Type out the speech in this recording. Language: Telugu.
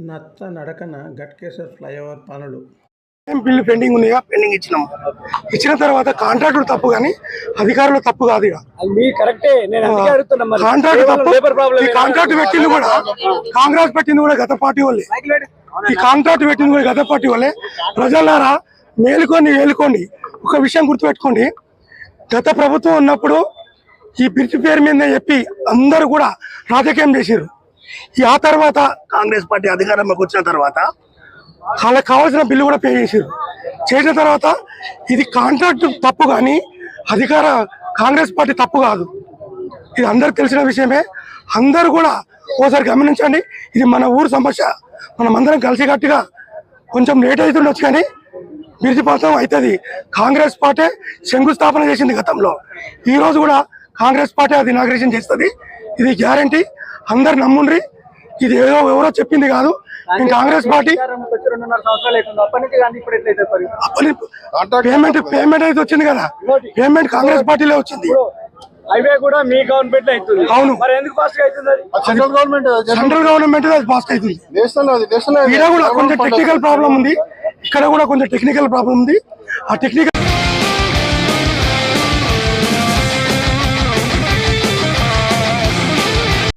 నత్త నడకన గట్కేసర్ ఫ్లైఓవర్ పనులు బిల్లు పెండింగ్ ఉన్నాయా? పెండింగ్ ఇచ్చిన తర్వాత కాంట్రాక్టర్ తప్పు కానీ అధికారులు తప్పు కాదు. ఇక కాంట్రాక్ట్ తప్పు. ఈ కాంట్రాక్ట్ పెట్టింది కూడా కాంగ్రెస్ పెట్టింది కూడా గత పార్టీ వాళ్ళే. ఈ కాంట్రాక్ట్ పెట్టింది కూడా గత పార్టీ వాళ్ళే. ప్రజలారా మేలుకోండి. ఒక విషయం గుర్తుపెట్టుకోండి, గత ప్రభుత్వం ఉన్నప్పుడు ఈ బ్రిడ్జ్ పేరు మీద చెప్పి అందరూ కూడా రాజకీయం చేశారు. ఆ తర్వాత కాంగ్రెస్ పార్టీ అధికారంలోకి వచ్చిన తర్వాత వాళ్ళకి కావాల్సిన బిల్లు కూడా పే చేసిన తర్వాత ఇది కాంట్రాక్ట్ తప్పు కానీ కాంగ్రెస్ పార్టీ తప్పు కాదు. ఇది అందరికి తెలిసిన విషయమే. అందరూ కూడా ఓసారి గమనించండి. ఇది మన ఊరు సమస్య. మనం అందరం కలిసికట్టుగా కొంచెం లేట్ అవుతుండొచ్చు కానీ బ్రిడ్జ్ పథకం అవుతుంది. కాంగ్రెస్ పార్టీ శంకుస్థాపన చేసింది గతంలో. ఈరోజు కూడా కాంగ్రెస్ పార్టీ అది ఇనాగ్రేషన్ చేస్తుంది. ఇది గ్యారంటీ. అందరు నమ్ముండ్రి. ఇది ఎవరో చెప్పింది కాదు. కాంగ్రెస్ పార్టీ పేమెంట్ అయితే వచ్చింది కదా. పేమెంట్ కాంగ్రెస్ పార్టీలో వచ్చింది. హైవే కూడా మీ గవర్నమెంట్ అవుతుంది. అవును, మరి ఎందుకు ఫాస్ట్ అవుతుంది? సెంట్రల్ గవర్నమెంట్ అది ఫాస్ట్ అవుతుంది. ఇక్కడ కూడా కొంచెం టెక్నికల్ ప్రాబ్లం ఉంది. ఇక్కడ కూడా కొంచెం టెక్నికల్ ప్రాబ్లం ఉంది. ఆ టెక్నికల్